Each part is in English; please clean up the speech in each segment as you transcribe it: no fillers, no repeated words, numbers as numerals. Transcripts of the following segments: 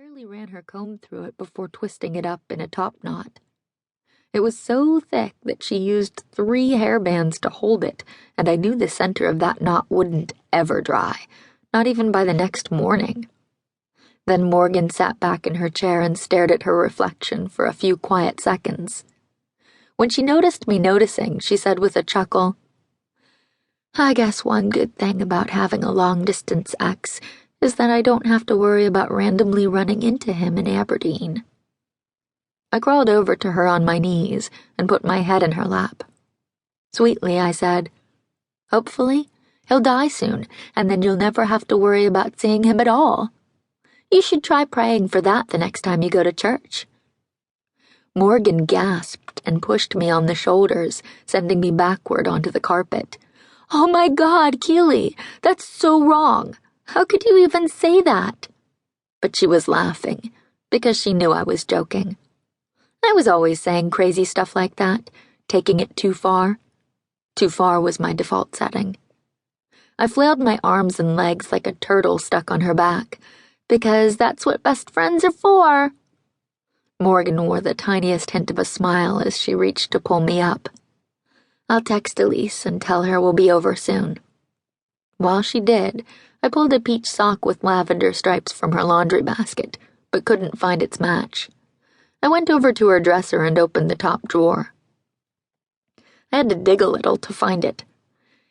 barely ran her comb through it before twisting it up in a top knot. It was so thick that she used 3 hairbands to hold it, and I knew the center of that knot wouldn't ever dry, not even by the next morning. Then Morgan sat back in her chair and stared at her reflection for a few quiet seconds. When she noticed me noticing, she said with a chuckle, "I guess one good thing about having a long-distance ex is that I don't have to worry about randomly running into him in Aberdeen." I crawled over to her on my knees and put my head in her lap. Sweetly, I said, "Hopefully, he'll die soon, and then you'll never have to worry about seeing him at all. You should try praying for that the next time you go to church." Morgan gasped and pushed me on the shoulders, sending me backward onto the carpet. "Oh my God, Keeley, that's so wrong. How could you even say that?" But she was laughing, because she knew I was joking. I was always saying crazy stuff like that, taking it too far. Too far was my default setting. I flailed my arms and legs like a turtle stuck on her back, because that's what best friends are for. Morgan wore the tiniest hint of a smile as she reached to pull me up. "I'll text Elise and tell her we'll be over soon." While she did, I pulled a peach sock with lavender stripes from her laundry basket, but couldn't find its match. I went over to her dresser and opened the top drawer. I had to dig a little to find it.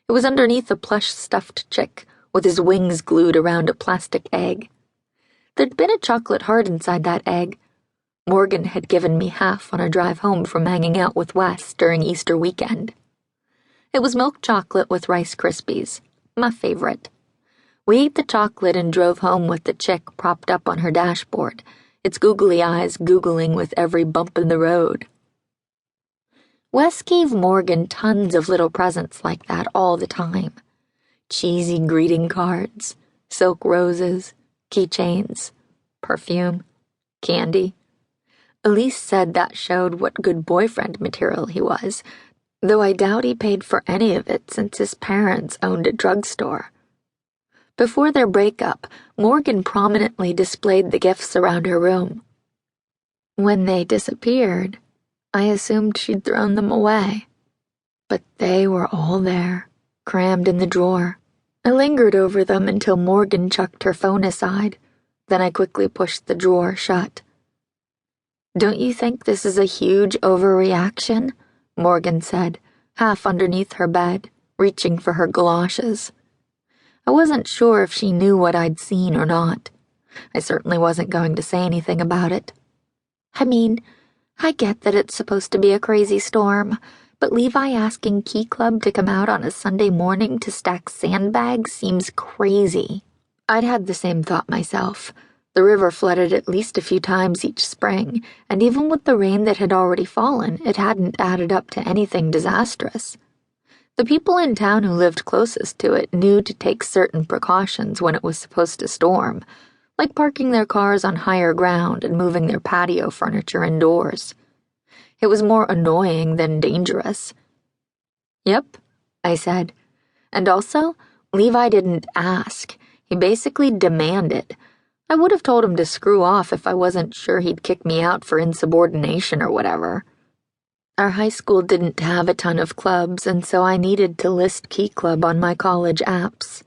It was underneath a plush stuffed chick, with his wings glued around a plastic egg. There'd been a chocolate heart inside that egg. Morgan had given me half on a drive home from hanging out with Wes during Easter weekend. It was milk chocolate with Rice Krispies, my favorite. We ate the chocolate and drove home with the chick propped up on her dashboard, its googly eyes googling with every bump in the road. Wes gave Morgan tons of little presents like that all the time. Cheesy greeting cards, silk roses, keychains, perfume, candy. Elise said that showed what good boyfriend material he was, though I doubt he paid for any of it since his parents owned a drugstore. Before their breakup, Morgan prominently displayed the gifts around her room. When they disappeared, I assumed she'd thrown them away. But they were all there, crammed in the drawer. I lingered over them until Morgan chucked her phone aside. Then I quickly pushed the drawer shut. "Don't you think this is a huge overreaction?" Morgan said, half underneath her bed, reaching for her galoshes. I wasn't sure if she knew what I'd seen or not. I certainly wasn't going to say anything about it. "I mean, I get that it's supposed to be a crazy storm, but Levi asking Key Club to come out on a Sunday morning to stack sandbags seems crazy." I'd had the same thought myself. The river flooded at least a few times each spring, and even with the rain that had already fallen, it hadn't added up to anything disastrous. The people in town who lived closest to it knew to take certain precautions when it was supposed to storm, like parking their cars on higher ground and moving their patio furniture indoors. It was more annoying than dangerous. "Yep," I said. "And also, Levi didn't ask. He basically demanded. I would have told him to screw off if I wasn't sure he'd kick me out for insubordination or whatever." Our high school didn't have a ton of clubs, and so I needed to list Key Club on my college apps.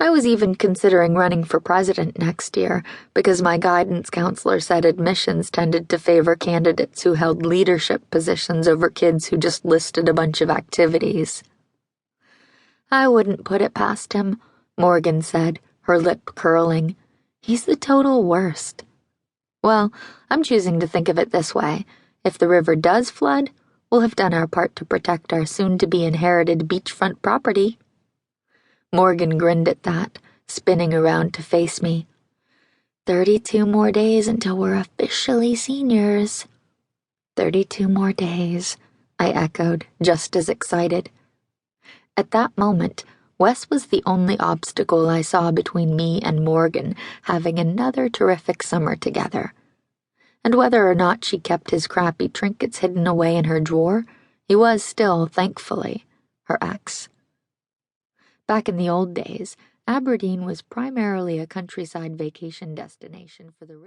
I was even considering running for president next year because my guidance counselor said admissions tended to favor candidates who held leadership positions over kids who just listed a bunch of activities. "I wouldn't put it past him," Morgan said, her lip curling. "He's the total worst." Well, I'm choosing to think of it this way. If the river does flood, we'll have done our part to protect our soon-to-be-inherited beachfront property. Morgan grinned at that, spinning around to face me. 32 more days until we're officially seniors." 32 more days, I echoed, just as excited. At that moment, Wes was the only obstacle I saw between me and Morgan having another terrific summer together. And whether or not she kept his crappy trinkets hidden away in her drawer, he was still, thankfully, her ex. Back in the old days, Aberdeen was primarily a countryside vacation destination for the